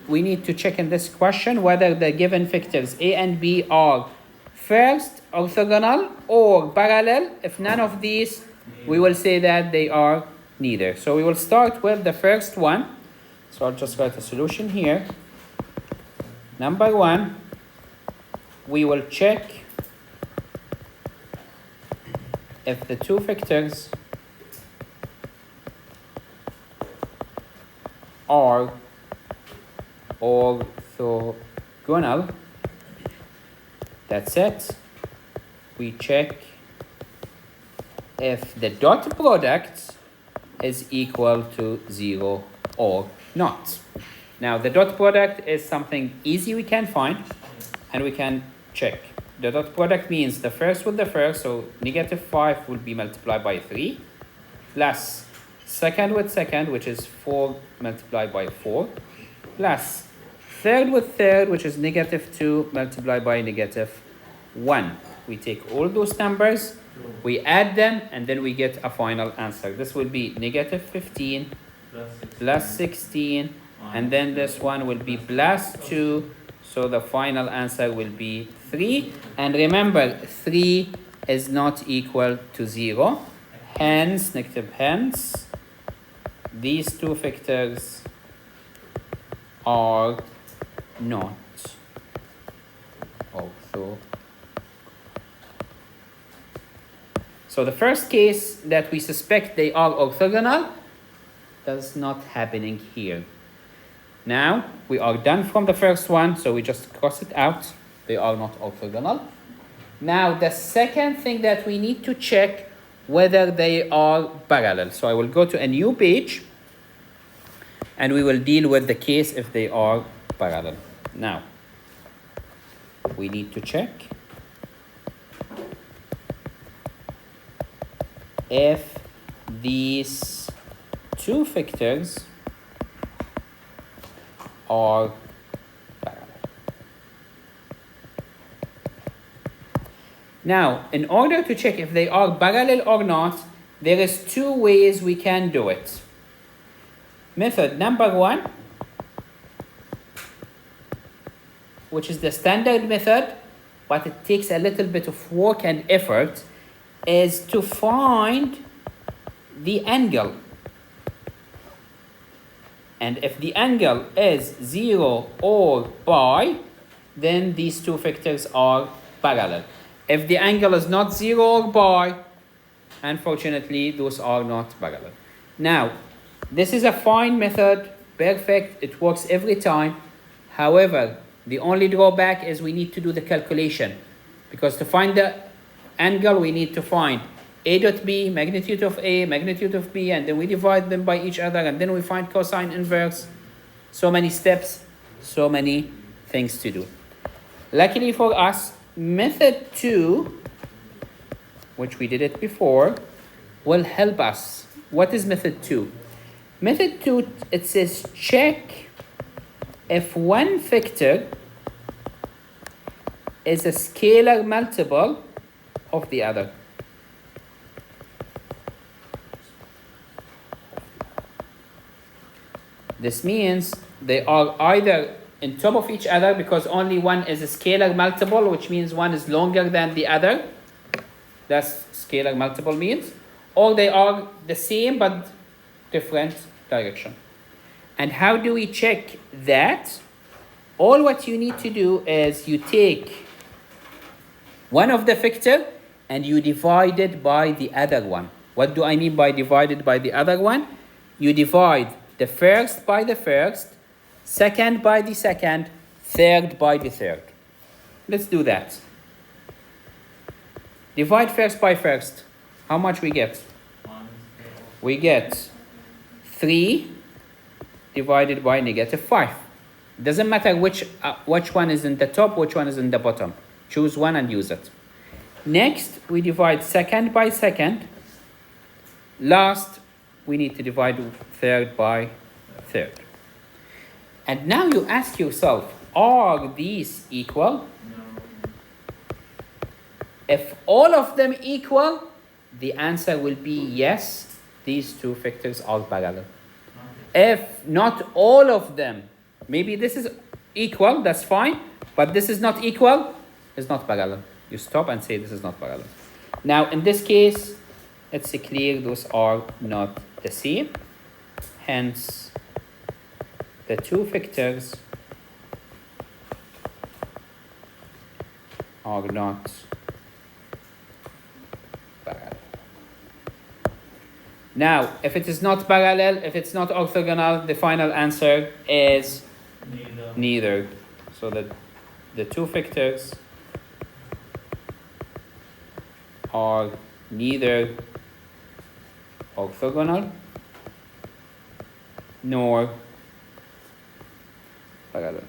we need to check in this question whether the given vectors A and B are first orthogonal or parallel. If none of these, we will say that they are neither. So we will start with the first one. So I'll just write a solution here. Number one, we will check if the two vectors are orthogonal. That's it. We check if the dot product is equal to 0 or not. Now, the dot product is something easy we can find and we can check. The dot product means the first with the first, so -5 will be multiplied by 3, plus second with second, which is 4 multiplied by 4, plus third with third, which is -2 multiplied by -1. We take all those numbers, we add them, and then we get a final answer. This will be -15 plus 16, and then this one will be plus 2, so the final answer will be 3. And remember, 3 is not equal to 0. Hence, hence, these two vectors are not orthogonal. So the first case that we suspect they are orthogonal does not happening here. Now we are done from the first one, so we just cross it out. They are not orthogonal. Now the second thing that we need to check whether they are parallel. So I will go to a new page and we will deal with the case if they are parallel. Now we need to check if these two vectors are parallel. Now, in order to check if they are parallel or not, there is two ways we can do it. Method number one, which is the standard method, but it takes a little bit of work and effort, is to find the angle. And if the angle is 0 or pi, then these two vectors are parallel. If the angle is not 0 or pi, unfortunately, those are not parallel. Now, this is a fine method, perfect, it works every time. However, the only drawback is we need to do the calculation, because to find the angle, we need to find a dot b, magnitude of a, magnitude of b, and then we divide them by each other, and then we find cosine inverse. So many steps, so many things to do. Luckily for us, method 2, which we did it before, will help us. What is method 2? Method 2, it says check if one vector is a scalar multiple of the other. This means they are either on top of each other because only one is a scalar multiple, which means one is longer than the other. That's scalar multiple means. Or they are the same but different direction. And how do we check that? All what you need to do is you take one of the vector and you divide it by the other one. What do I mean by divided by the other one? You divide the first by the first, second by the second, third by the third. Let's do that. Divide first by first. How much we get? We get 3 divided by -5. Doesn't matter which one is in the top, which one is in the bottom. Choose one and use it. Next, we divide second by second. Last, we need to divide third by third. And now you ask yourself, are these equal? No. If all of them equal, the answer will be yes, these two vectors are parallel. Okay. If not all of them Maybe this is equal, that's fine, but this is not equal, it's not parallel. You stop and say this is not parallel. Now, in this case, it's clear those are not the same. Hence, the two vectors are not parallel. Now, if it is not parallel, if it's not orthogonal, the final answer is neither. So that the two vectors are neither orthogonal nor parallel.